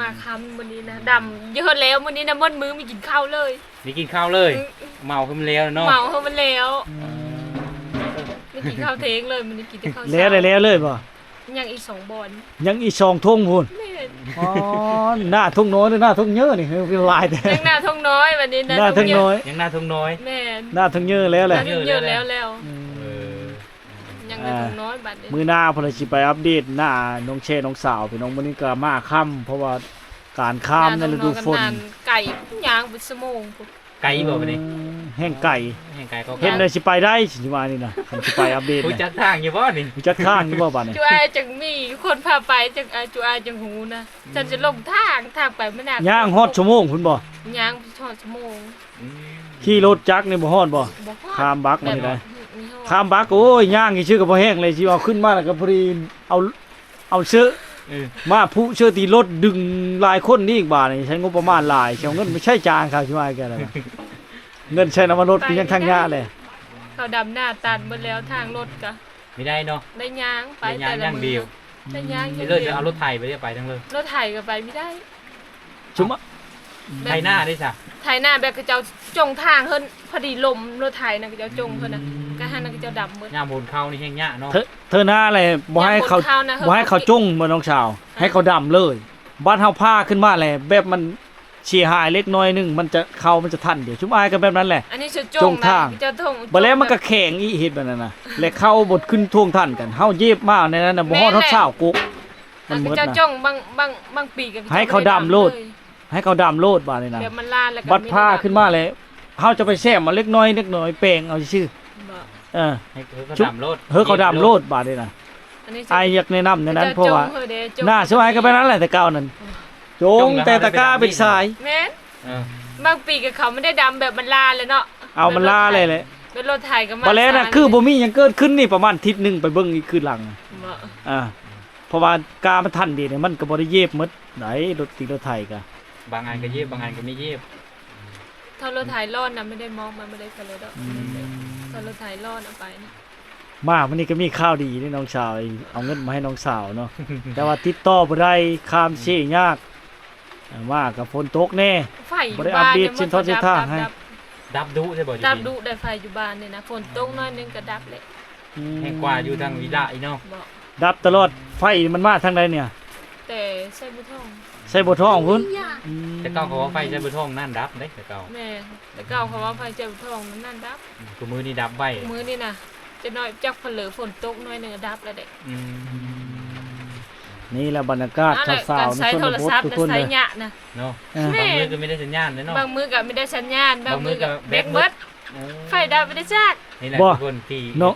Speaker 2: มาคำวันนี้นะดำเยอะแล้ววันนี้นะมดมือไม่กินข้าวเลย
Speaker 3: นี่กินข้าวเลยเมาขึ้นมาแล้วเนาะ
Speaker 2: เมาเขามันแล้วไม่กินข้าวเทงเลยมันกินแต่ข้าว
Speaker 1: แล้วได้แล้วเลยบ่
Speaker 2: ยังอีก2 บอล
Speaker 1: ยังอีก2ทุ่งพุ่น
Speaker 2: ไม่เห็น
Speaker 1: อ๋อหน้าทุ่งน้อยหรือหน้าทุ่งเยอะนี่เป็นลายแต่
Speaker 2: ยังหน้าทงน้อยวันนี้นะ
Speaker 1: หน้าทุ่งน้อย
Speaker 3: ยังหน้าทุ่งน้อย
Speaker 2: แม่น
Speaker 1: หน้าทุ่งเยอะแล้วแหละ
Speaker 2: หน้าทุ่งเยอะแล้วแล้ว
Speaker 3: เออ
Speaker 2: ยังหน้าทงน้อยบัดนี้
Speaker 1: มื้อหน้าเพนเลยสิไปอัปเดตหน้าน้องเชน้องสาวพี่น้องมื้อนี้ก็มาค่ำเพราะว่าการข้ามในฤดูฝน
Speaker 2: ไก่ย่างเป็นชั่วโมง
Speaker 3: ไก่บ่ไปนี่
Speaker 1: แห้งไก่
Speaker 3: แห่งไก่ก็
Speaker 1: เห็นเลยสิไปได้สิมานี่นะคันสิไปอัปเดต
Speaker 3: กู
Speaker 1: นะ
Speaker 3: จัดทางอยู่บ่นี่
Speaker 1: มีจัดข้างนี่บ่บัดนี้
Speaker 2: จูอายจังมีคนพาไปจังจูอายจังหูนะฉันจะลงทางไปไม่นาน
Speaker 1: ย่างฮอดชั่วโมงพุ่นบ่
Speaker 2: ย่างชอดชั่วโมง
Speaker 1: ขี่รถจักรนี่บ่ฮอดบ่
Speaker 2: บ่ฮอด
Speaker 1: ข้ามบักมานี่ได้
Speaker 2: มีฮอด
Speaker 1: ข้ามบักโอ้ยย่างนี่ชื่อก็บ่แห้งเลยสิเอาขึ้นมาแล้วก็พอดีเอาเสื้อ
Speaker 3: เออ
Speaker 1: มาผู้เชื่อตีรถดึงหลายคนนี่อีกบาทนี่ใช้งบประมาณหลายใช้เงินไม่ใช่จางครับใช่ไหมแกนะเงินใช้น้ำมันรถก็ยังทางยาเลย
Speaker 2: เขาดำหน้าตัดหมดแล้วทางรถก็
Speaker 3: ไม่ได้เนาะ
Speaker 2: ได้ย่างไป
Speaker 3: ไปย่างอย่างเดียว
Speaker 2: ได้ย่าง
Speaker 3: ไม่เลิกจะเอารถไถไปเรียไปทั้งเลย
Speaker 2: รถไถก็ไปไม่ได้
Speaker 1: ชุม
Speaker 3: ไถหน้าได้จ้ะ
Speaker 2: ไถหน้าแบบก็เจ้าจงทางเพิ่นพอดีลมรถไถน่ะก็เจ้าจงเพิ่นน่ะก็ให้น่ะก็เจ้าดำหมด
Speaker 3: ย่ามบนเข้านี่แห้งยะเนาะ
Speaker 1: เธอหน้าอะไรบ่ให้เขา
Speaker 2: ย่างบนเขานะ
Speaker 1: บ่ให้เขาจุ้งมาน้องชาว ให้เขาดำเลย บ้านเฮาผ้าขึ้นมาเลยแบบมัน เสียหายเล็กน้อยหนึงมันจะเข้ามันจะทันเดี๋ยวชุมอายก็แบบนั้นแหละ
Speaker 2: อันนี้จะ
Speaker 1: จงทาง
Speaker 2: จะทง
Speaker 1: บ่แล้วมันก็แข็งอีเฮ็ดแบบนั้นน่ะและเข้าบดขึ้นท่วงทันกันเฮาเย็บมาในนั้นน่ะบ่ฮอดเฮาเช้ากุ๊กมันหมด
Speaker 2: จะ
Speaker 1: น่ะ
Speaker 2: จ้องบางปีก็
Speaker 1: ให้เขาดำโลด ให้เขาดำโลดบาดนี่นะ
Speaker 2: เดี๋ยวมันลานแล้วก็
Speaker 1: บัดผ้าขึ้นมาเลยเฮาจะไปแซมมาเล็กน้อยแปลงเอาซื่อ
Speaker 2: บ่
Speaker 1: เออ
Speaker 3: ให้เขาดำโลด
Speaker 1: เฮ้อเขาดำโลดบาดนี่นะ
Speaker 2: อันนี้
Speaker 1: ไอ้อยากแนะนำในนั้นเพราะว่า
Speaker 2: จงเฮ้อเด้จง
Speaker 1: หน้าสวยก็เป็นนั้นแหละแต่เก่านั่นจงแต่ตะกร้าเป็นสาย
Speaker 2: แม่น
Speaker 3: เออบ
Speaker 2: างปีก็เขาไม่ได้ดำแบบมันลานเลยเนาะ
Speaker 1: เอามันล่าเลยแหละ
Speaker 2: เป็นรถไถก็มา
Speaker 1: บ่แล้วน่ะคือบ่มีหยังเกิดขึ้นนี่ประมาณอาทิศนึงไปเบิ่งอีกคืนหลัง
Speaker 2: บ่
Speaker 1: อ่าเพราะว่ากามันทันดีเนี่ยมันก็บ่ได้เย็บหมดไหนรถติดรถไถก็
Speaker 3: บางอันก็เย็บบางอันก็ไม่เย็บ
Speaker 2: ถ้ารถไถรอดนะไม่ได้มองมันไม่ได้กันเลยดอกถ้ารถไถรอดเอาไปนะ
Speaker 1: มาวันนี้ก็มีข่าวดีนี่น้องสาวเอาเงินมาให้น้องสาวเนาะ แต่ว่าติดต่อบ่ได้ข้ามเชยากว่ากับฝนตกแน่
Speaker 2: ไฟอยู่
Speaker 1: บ่ได้
Speaker 2: บ้าน
Speaker 1: อัปเดต
Speaker 2: ย
Speaker 1: เส้นทางเส้นทางให้
Speaker 3: ดับดุใช่บ่อยู่
Speaker 2: ดับ
Speaker 3: ดี
Speaker 2: ดุได้ไฟอยู่บ้านเนี่ยนะฝนตกน้อยนึงก็ดับเลย
Speaker 3: แห้งกว่าอยู่ทางวิละอีเนาะ
Speaker 2: บอก
Speaker 1: ดับตลอดไฟมันมาทางใดเนี่ย
Speaker 2: แต่ใส่บุท่อง
Speaker 1: ใส่บ่ท้องพุ่น
Speaker 3: แต่เก่าเขาว่าไฟใช้บ่ท่องนั่นดับเด้แต่เก่า
Speaker 2: แม่แต่เก่าเขาว่าไฟใส่บุท่องนั่นดับ
Speaker 3: กูมือนี่ดับไว้
Speaker 2: มื้อนี่นะจะน้อยจักเผลอฝนตกน้อยนึงก็ดับแล้วเด็ก
Speaker 3: อืม
Speaker 1: นี่แหละบรรยากาศ
Speaker 2: อะไร
Speaker 1: สาว
Speaker 2: การ
Speaker 1: ๆใน
Speaker 2: ใช้
Speaker 1: ช
Speaker 2: โท
Speaker 1: น
Speaker 2: ร
Speaker 1: บท
Speaker 2: ศัพท์
Speaker 1: ทุก
Speaker 2: และ
Speaker 1: คน
Speaker 2: ใช้
Speaker 1: เลย
Speaker 2: หยะนะ
Speaker 3: เนาะ
Speaker 1: เออ
Speaker 3: บางมือก็ไม่ได้สัญญาณเลยเนาะ
Speaker 2: บางมื้อก็ไม่ได้สัญญาณบางมื้อก็
Speaker 3: บางมื้อก็
Speaker 2: แบกเบิดไฟดับไม่ได้จัด
Speaker 3: นี่แหละทุกคนที่
Speaker 1: น้อง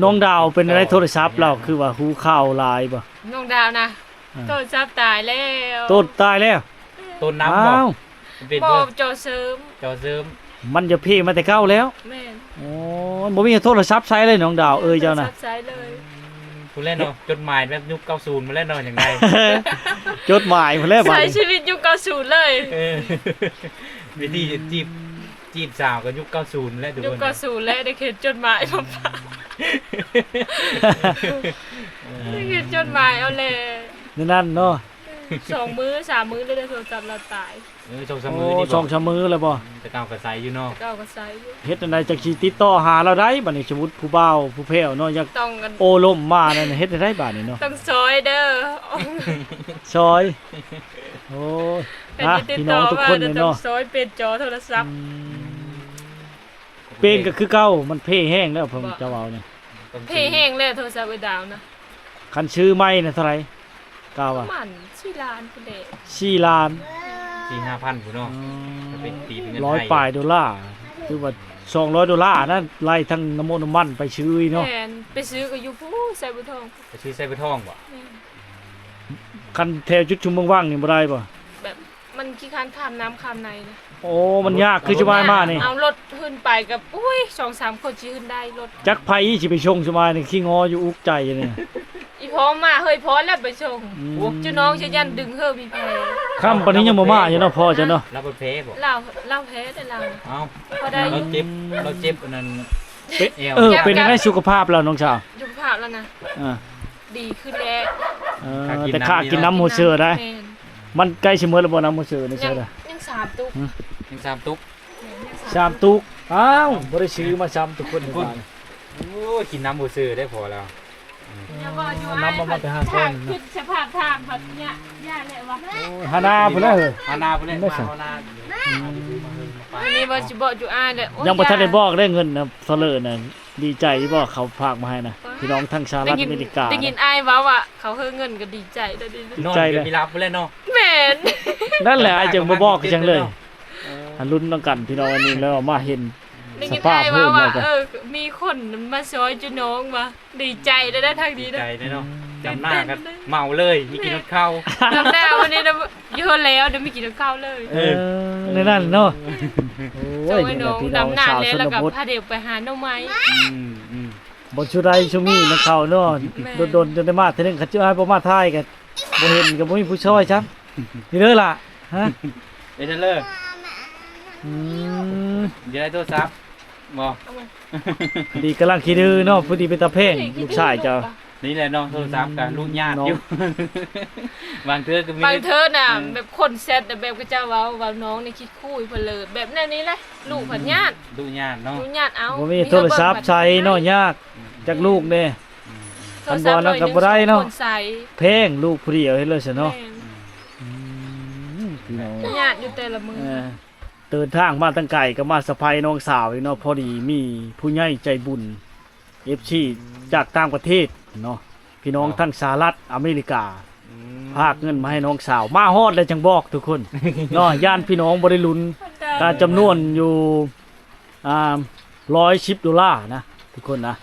Speaker 1: น้องดาวเป็นอะไรโทรศัพท์เราคือว่าหูข่าวลายบ่
Speaker 2: น้องดาวนะ
Speaker 1: อ่า
Speaker 2: โทรศัพท์ตายแล้ว
Speaker 1: ต้นตายแล้ว
Speaker 3: ต้นน้ำบ่
Speaker 1: อ้าว
Speaker 3: เป็น
Speaker 2: บอ
Speaker 3: เพื่อก
Speaker 2: จอเสริม
Speaker 3: จอเสริม
Speaker 1: มันจะเพ่มาแต่เก้าแล้ว
Speaker 2: แม่น
Speaker 1: โอ้บ่มีโทรศัพท์ใช้เลยน้องดาวเอ้ยเจ้าน่ะ
Speaker 2: โทรศัพท์ใช้เลย
Speaker 3: ผู้เล่นเนาะจดหมายแบบยุค90มาเล่นเนาะอย่างไร
Speaker 1: จดหมายพุ่นแล้วบัด
Speaker 2: ใช้
Speaker 1: นี้
Speaker 2: ชีวิตยุค90เลย
Speaker 3: เออวิธีจีบสาวก็ยุค90แล้วทุก
Speaker 2: ยุ
Speaker 3: ค
Speaker 2: คน 90แล้วได้เขียนจดหมายมาฝากได้เขียนจดหมายเอาเลย
Speaker 1: นั่นเนาะ
Speaker 2: 2 มื้อ 3 มื้อเลยได้โทรศัพท์เราตาย
Speaker 3: ชงสาม
Speaker 1: โอ้
Speaker 3: มือนี่
Speaker 1: สองชามมือแล้วบ่
Speaker 3: แต่เก่าก็ใส่อยู่เนาะ
Speaker 2: เก้าก็ใช้อยู่
Speaker 1: เฮ็ดจังไดจักสิติดต่อหาเราได้บัดนี้สมมุติผู้บ่าวผู้แพ้วเนาะอยาก
Speaker 2: ต้องกัน
Speaker 1: โอลมมานั่นเฮ็ดได้บัดนี้เนาะ
Speaker 2: ต้องซอยเด้อ
Speaker 1: ซอยโอ้ย
Speaker 2: เป็น
Speaker 1: อ่ะ
Speaker 2: ติด
Speaker 1: พี่น้
Speaker 2: ต่
Speaker 1: อ
Speaker 2: อง
Speaker 1: ทุก
Speaker 2: ว่า
Speaker 1: คน
Speaker 2: จะ
Speaker 1: เลย
Speaker 2: ต้อง
Speaker 1: เนาะ
Speaker 2: ซอยเป็นจอโทรศัพท์
Speaker 1: เป็นก็คือเก่ามันเพ่แห้งแล้วผมจะเอาเนี่ย
Speaker 2: เพแห้งเลยโทรศัพท์ไอ้ดาวนะ
Speaker 1: คันชื่อไม่น่ะเท่าไหร่กล่าวว่า
Speaker 2: มัน4 ล้านพุ่นเด้
Speaker 1: 4ล้าน
Speaker 3: 4-5,000ผู้เนาะเป็นตีเป็นเงินไทย
Speaker 1: ร้อยปลายดอลลาร์คือว่า$200นั่นไล่ทั้งน้ำมันไปซื้อเนาะ
Speaker 2: แม่นไปซื้อก็อยู่ผู้ใส่บุทอง
Speaker 3: ไปซื้อใส่ไปท่องบ่
Speaker 2: แม่น
Speaker 1: คันแถวจุดชุมว่างๆนี่บ่ได้ป่ะ
Speaker 2: แบบมันขี้คร้านข้ามน้ำข้ามในนะ
Speaker 1: โอ้มันยากคือจะมามานี่
Speaker 2: เอารถขึ้นไปกับอุ้ย2-3 คนสิขึ้นได้รถ
Speaker 1: จักไผสิไปชงสมายนี่ขี้งออยู่อุกใจเนี่ย
Speaker 2: อีพอมาเฮ้ยพอแล้วไปส่ง
Speaker 1: อืม
Speaker 2: จุน้องจะยันดึงเฮอมีแพ้
Speaker 1: ค่ำปานนี้ยังบ่มาอยู่เนาะพ่อจ้ะเนาะ
Speaker 3: รับประเพบ่
Speaker 2: เล่าแพ้แต่เรา
Speaker 3: เอ้า
Speaker 2: พอได้อ
Speaker 3: เรา
Speaker 2: ยู่
Speaker 3: เจ็บอันนั้น
Speaker 1: เป็น
Speaker 3: เอว
Speaker 1: เป็นจังไดสุขภาพเราน้องสาว
Speaker 2: ยุภาพแล้วนะ
Speaker 1: อ่า
Speaker 2: ดีขึ้นแล้ว
Speaker 1: แต่ข้ากินน้ำหมูเสือได้
Speaker 2: แม่น
Speaker 1: มันใกล้สิหมดแล้วบ่น้ำหมูเสือนี่
Speaker 2: ยั
Speaker 1: ใช่
Speaker 2: ง
Speaker 1: ล่ะ
Speaker 2: ยัง3 ตุก
Speaker 3: ยังสามตุ๊ก
Speaker 2: แม่นยัง
Speaker 1: ชามตุกอ้าวบ่ได้ซื้อมาชามทุกคนในบ้าน
Speaker 3: โอ้ยกินน้ำบูซื้อได้พอแล้ว
Speaker 2: อย่าบอกอยู่
Speaker 1: น้ำมาไปหาคน
Speaker 2: ทางขึ้นสภาพทางแบบเนี้ยย่าแหละวะ
Speaker 1: ฮานาพุ่นแล้วเหรอ
Speaker 3: เอานาไปเลย
Speaker 1: ไม่
Speaker 3: มา
Speaker 1: ใช่
Speaker 3: เอานา
Speaker 2: วันนี้บ่สิบอกอยู่อ้ายเด้อ
Speaker 1: ยังบ่ทันได้บอกได้เงินนะเซเลอร์น่ะดีใจที่บอกเขาฝากมาให้นะพี่น้องทางสหรัฐอเมริกา
Speaker 2: ได้ยินอ้ายเว้าว่าเขาเฮอเงินก็ดีใจได้ดี
Speaker 3: นอน
Speaker 1: ใจ
Speaker 3: เดี๋
Speaker 1: เลย
Speaker 3: วยมีรับไปเลยเนาะ
Speaker 2: แม่น
Speaker 1: นั่นแหละไอ้จังบ่บอกจังเลยอันลุ้นต้องกันพี่น้องอันนี้แล้วมาเห็น
Speaker 2: ได้
Speaker 1: ส
Speaker 2: ยิน
Speaker 1: ภาพ
Speaker 2: อ้าย
Speaker 1: เพิ่
Speaker 2: เว้าม ว่า
Speaker 1: แล้วกัน
Speaker 2: มีคนมาซอยจุน้องมาดีใจได้ทางนี้
Speaker 3: ใจ
Speaker 2: นะ
Speaker 3: ได้เนาะจำหน้ากันเมาเลยมีกินข้าว
Speaker 2: น้ำหน้าวันนี้นะอยู่แล้วเดี๋ยวไม่กินข้าวเลย
Speaker 1: เออในนั่นเนาะ
Speaker 2: โจ
Speaker 1: โอ้ย
Speaker 2: ย
Speaker 1: นี่แห
Speaker 2: น้
Speaker 1: ละ
Speaker 2: อง
Speaker 1: พี่น้อง
Speaker 2: ดำหน้า
Speaker 1: สาว
Speaker 2: แล้
Speaker 1: ช
Speaker 2: วน แล้วก็
Speaker 1: บท
Speaker 2: พาเด็กไปหาหน่อไม้
Speaker 1: บ่ชุดใดชุมีนะเขาเนาะ
Speaker 2: แม่
Speaker 1: โดนๆจนได้มาเทื่อนึงเขาจะให้บ่มาทายกันบ่เห็นก็บ่มีผู้ช่วยครับนี่เด้อล่ะฮะ
Speaker 3: เอเดนเลอร์
Speaker 1: อืม
Speaker 3: เดี๋ยวได้โทรศัพท์บ่
Speaker 1: ดีกำลังคิดดื้อเนาะพอดีเป็นตาเพ่งลูกชายเจ้า
Speaker 3: นี่แหละเนาะโทรศัพท์กับลูกญาติอยู่บางเทื่อก็มี
Speaker 2: บางเธอน่ะแบบคนแซดแต่แบบก็เจ้าเว้าน้องนี่คิดคุยเพลิดแบบนั้นนี่แหละลูกผันญาติ
Speaker 3: ลูกญาติเนาะ
Speaker 2: ลูกญาติเอา
Speaker 1: บ่มีโทรศัพท์ใช้เนาะยากจากลูกเด้
Speaker 2: โทรศัพท์
Speaker 1: อันบ่นั่นก็บ่ได้เนาะ
Speaker 2: คนใส่
Speaker 1: เพ่งลูกผู้เดียวเฮ็ดเลยซะเนาะ
Speaker 2: แม่
Speaker 1: อืม พี่น้อง
Speaker 2: ญาติอยู่แต่ละมือ
Speaker 1: เดินทางมาตั้งไกลก็มาสะพายน้องสาวอีกเนาะพอดีมีผู้ใหญ่ใจบุญ FC จากต่างประเทศเนาะพี่น้องทั้งสหรัฐอเมริกาพากเงินมาให้น้องสาวมาฮอดเลยจังบอกทุกคนเนาะย่านพี่น้องบ่ได้ลุ้นการจำนวนอยู่$110นะทุกคนนะ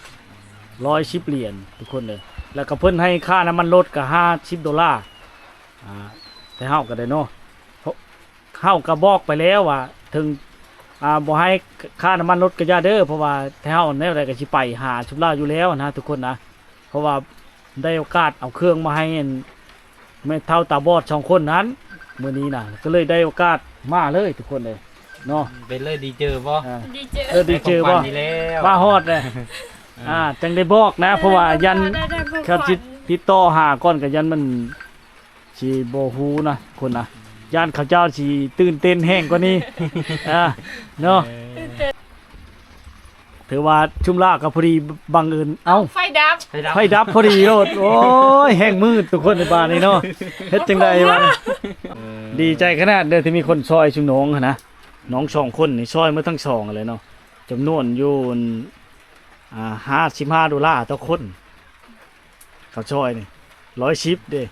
Speaker 1: 110เหรียญทุกคนเลยแล้วก็เพิ่นให้ค่าน้ำมันรถก็$50แต่เฮาก็ได้เนาะเฮาก็บอกไปแล้วว่าถึงบ่ให้ค่าน้ำมันรถก็อย่าเด้อเพราะว่าเฮาแนวใดก็สิไปหาชุมลาวอยู่แล้วนะทุกคนนะเพราะว่าได้โอกาสเอาเครื่องมาให้แม่เฒ่าตาบอด2คนนั้นมื้อนี้น่ะก็เลยได้โอกาสมาเลยทุกคนเลยเนาะ
Speaker 3: เป็นเลยดีเจอบ่
Speaker 2: ดีเจ
Speaker 1: ดีเจอบ่
Speaker 3: ดีแล้ว
Speaker 1: มาฮอดเลยจังได้บอกนะเพราะว่ายัน
Speaker 2: ได้ทั้งของ
Speaker 1: ครับ
Speaker 2: ขวัญ
Speaker 1: ติดต่อหาก่อนก็ยันมันสิบ่ฮู้นะคนนะยันเขาเจ้าสิตื่นเต้นแห้งกว่านี้เนาะถือว่าชุมลาก็พอดีบังเอิญเอ้า
Speaker 2: ไฟดับ
Speaker 1: ไฟดับพอดีโลดโอ้ยแห้งมืดทุกคนในบ้านนี่เนาะเฮ็ดจังไดวะดีใจขนาดเด้อที่มีคนซอยชุมน้องหั้นนะน้อง2คนนี่ซอยมาทั้ง2เลยเนาะจำนวนอยู่$55ต่อคนเขาซอยนี่110เด้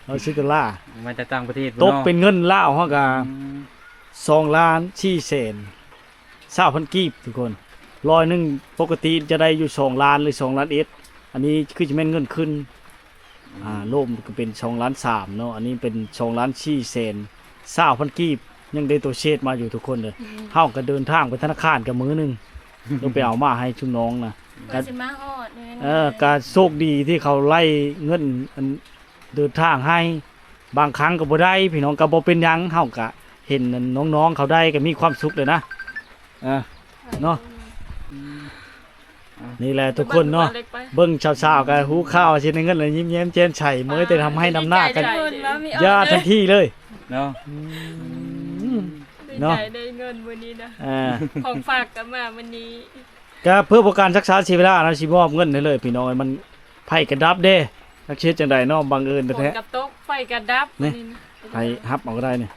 Speaker 1: $110
Speaker 3: มาจากต่างประเทศ
Speaker 1: ตกเป็นเงินลาวเฮาก็2,400,00020,000กีบทุกคนร้อยหนึงปกติจะได้อยู่2ล้านหรือ2ล้านเอสอันนี้คือจะแม่นเงินขึ้นโลมก็เป็น2ล้าน3เนาะอันนี้เป็น2,400,000 20,000กีบยังได้ตัวเชดมาอยู่ทุกคนเลยเฮาก็เดินทางไปธนาคารกับมื้อนึงต้องไปเอามาให้ชุมน้องนะ
Speaker 2: ก็สิมาฮอดนี่
Speaker 1: การโชคดีที่เขาไล่เงินอันเดินทางให้บางครั้งก็บ่ได้พี่น้องก็บ่เป็นหยังเฮาก็เห็นน้องๆเขาได้ก็มีความสุขเลยนะเนาะนี่แหละทุกคนเนาะเบิ่งสาวๆกันหูข้าวสิในเงินเลยยิ้มแย้มแจ่มใสมื้อแต่ทำให้นำหน้ากันญาทันทีเลย
Speaker 3: เนาะ
Speaker 2: เนาะได้เงินวันนี้นะของฝากกันมาวันนี้
Speaker 1: ก็เพื่อประกันรักษาชีวิตนะสิมอบเงินให้เลยพี่น้องมันไผกระดับเด้นักเช็ดจังไดเนาะบังเอิญ
Speaker 2: ฝน
Speaker 1: แท้
Speaker 2: กับตกไฟกระดับ
Speaker 1: ๆนี่ไผฮับเอาก็ได้เนี่ย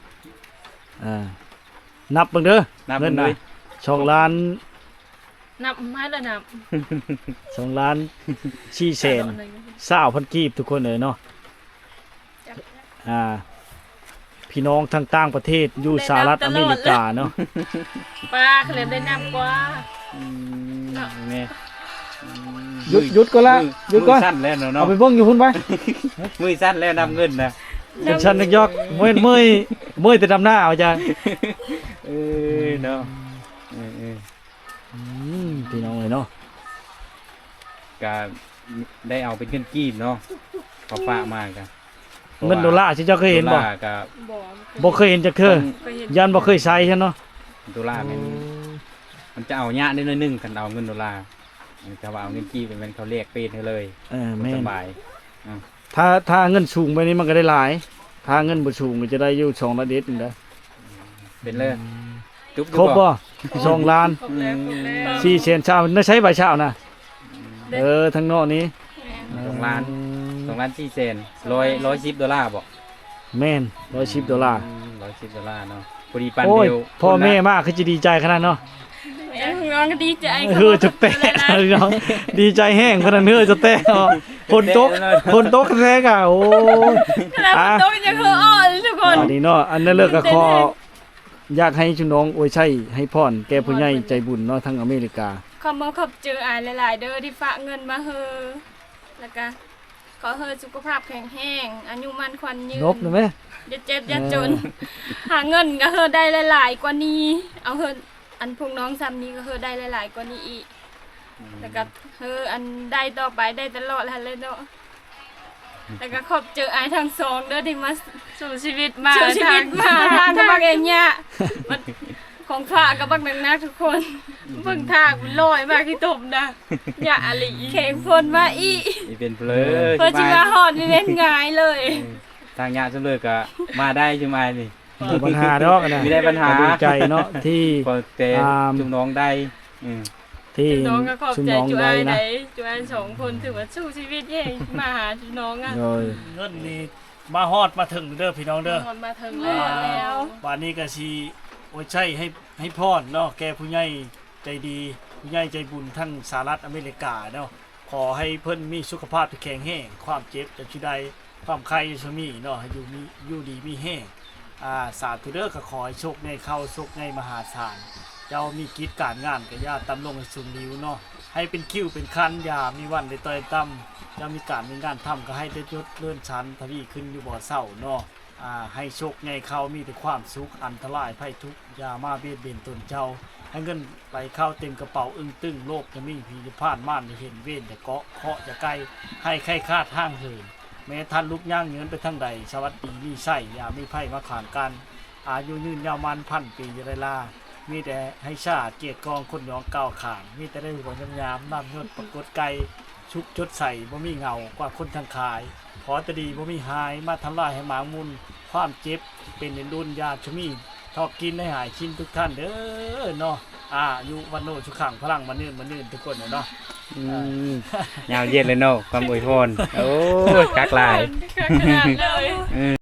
Speaker 1: นับเบิ่งเด้อ
Speaker 3: นับ
Speaker 1: เงิน
Speaker 3: เล
Speaker 1: น่ะ
Speaker 3: ย
Speaker 1: 2ล้าน
Speaker 2: นับให้ละนับ
Speaker 1: 2ล้าน420,000กีบทุกคนเลยเนาะพี่น้องทางต่างประเทศอยู่สหรัฐอเมริกาเนาะ
Speaker 2: ป้าเคลมได้นับกว่า
Speaker 3: นี่
Speaker 1: หยุดก่อนละหยุดก่อน
Speaker 3: มืสั้นแล้วเนาะ
Speaker 1: เอาไปเบิ่งอยู่พุ่นไป
Speaker 3: มือสั้นแล้วนำเงินนะ
Speaker 1: เป็นชั้นนึกยอกเมื่อยแต่ดำหน้าเอาจ้ะ
Speaker 3: เนาะ
Speaker 1: พี่น้องเลยเนาะ
Speaker 3: ก็ได้เอาเป็นเงินกีบเนาะเขาฝากมากัน
Speaker 1: เงินดอลลาร์ที่เจ้าเคยเห็นบ่
Speaker 3: ดอลลาร์กับ
Speaker 1: บ่เคยเห็นจักเทื่อ
Speaker 2: เคยเห็น
Speaker 1: ยันบ่เคยใช้ซั่นเนาะ
Speaker 3: ดอลลาร์มันจะเอายะนิดนึงกันเอาเงินดอลลาร์จะว่าเอาเงินกีบเป็นเขาเรียกเป็นให้เลย
Speaker 1: แม่
Speaker 3: ส
Speaker 1: น
Speaker 3: บาย
Speaker 1: ถ้าเงินสูงไปนี่มันก็ได้หลาย ถ้าเงินบ่สูงก็จะได้อยู่2ล้านเดชนึงเด้อ
Speaker 3: เป็นเลยจุ๊บ
Speaker 1: ครบบ่2ล้าน
Speaker 2: ครบแล้วครบแล้ว
Speaker 1: 4แสนชาวน่าใช้ใบชาวนะทางนอกนี้
Speaker 3: 2 ล้าน4 เซน$110บอก
Speaker 1: แม่น$110
Speaker 3: $110เนาะพอดีปัน
Speaker 1: โอ้ย
Speaker 3: เดียว
Speaker 1: พ่อแม่มากคือจะดีใจขนาดเนาะ
Speaker 2: น้องก็ดีใจ
Speaker 1: คือจะแตะน้องดีใจแห้งขนาดเนื้อจะแตะคนโต๊ะแท้กะโอ้
Speaker 2: ขนาดฝนตกยังคืออ้อนทุกคน
Speaker 1: อันนี้เนาะอันนั้นเลิกกับคออยากให้ชุน้องอวยชัยให้พรแก่ผู้ใหญ่ใจบุญเนาะทั้งอเมริกา
Speaker 2: ขอบเจออายหลายๆเด้อที่ฝากเงินมาเฮอแล้วก็ขอเฮอสุขภาพแข็งแรงอายุมันขวัญยืน
Speaker 1: นบนะแม่
Speaker 2: อย่าเจ็บอย่าจน หาเงินก็เฮอได้หลายๆกว่านี้ เอาเฮออันพวกน้องซ้ำนี้ก็เฮอได้หลายๆกว่านี้อีกแล้วก็เฮออันได้ต่อไปได้ตลอดเลยเนาะแล้วก็ขอบเจออายทั้งสองเด้อที่มาสู่ชีวิตมาทางกับบักเองเนี่ยมันของฝากกับบักนักทุกคนเบิ่งทางมันลอยมากที่ตบนะอย่าอลีเข่งพนมาอี
Speaker 3: นี่เป็นเพลย
Speaker 2: เพื่อจิมาหอดนี่เล่นง่ายเลย
Speaker 3: ทางยะจำเลยก็มาได้ใช่ไหมนี่
Speaker 1: มีปัญหาดอกนะ
Speaker 3: ไม่ได้ปัญหา
Speaker 1: ดีใจเนาะที่
Speaker 3: พอเตะจุ่มน้องได้
Speaker 1: ที่
Speaker 2: น้องก็ขอบ
Speaker 1: ชุม
Speaker 2: ใจ
Speaker 1: น้อง
Speaker 2: จุ
Speaker 1: ได้
Speaker 2: อาย
Speaker 1: นะ
Speaker 2: จุอาย2 คนถือว่าสู้ชีวิตเย่มาหาจุน้องอ่ะ
Speaker 1: เงินนี่ มาฮอดมาถึงเด้อพี่น้องเด้อ
Speaker 2: นอนมาถึงแล้ว
Speaker 1: วันนี้ก็สิโอ้ยใช่ให้พรเนาะแกผู้ใหญ่ใจดีผู้ใหญ่ใจบุญทั้งสหรัฐอเมริกาเนาะขอให้เพิ่นมีสุขภาพที่แข็งแรงความเจ็บจะสิได้ความไข้จะมีเนาะให้อยู่ดีมีแห้งสาธุเด้อก็ขอให้โชคในเข้าโชคในมหาศาลเจ้ามีกิจการงานก็อย่าตำลงให้สูงนิ้วเนาะให้เป็นคิวเป็นคันอย่ามีวันได้ต่อยต่ำจะมีการมีงานทำก็ให้ได้ยศเลื่อนชั้นทวีขึ้นอยู่บ่เศร้าเนาะให้โชคในเขามีแต่ความสุขอันตรายภัยทุกข์อย่ามาเบียดเบียนตนเจ้าให้เงินไหลเข้าเต็มกระเป๋าอึ้งตึงโลกจะมีผีจะพลาดม่านจะเห็นเว้นจะเกาะเคาะจะใกล้ให้ใครคาดห้างเหินแม้ท่านลุกย่างเงินไปทั้งใดสวัสดีมีไส้อย่ามีไพ่มาขานกันอายุยืนยาวมันพันปีจะได้ลามีแต่ให้ชาติเกียรติกองคนหยองก้าวขานมีแต่ได้หัวยามน้ำยศปรากฏไกลชุกจดใส่บ่มีเงากว่าคนทางขายขอตดีบ่มีหายมาทำลายให้หมามุนความเจ็บเป็นในรุ่นยาชมีทอกกินให้หายชิ้นทุกท่านเด้อเนาะอยู่วันโนชุขังพลังมันนื่นทุกคนเนาะ
Speaker 3: ยาวเย็นเลยเนาะความอวยพรโอ้ยคักหลาย
Speaker 2: ขนาดเลย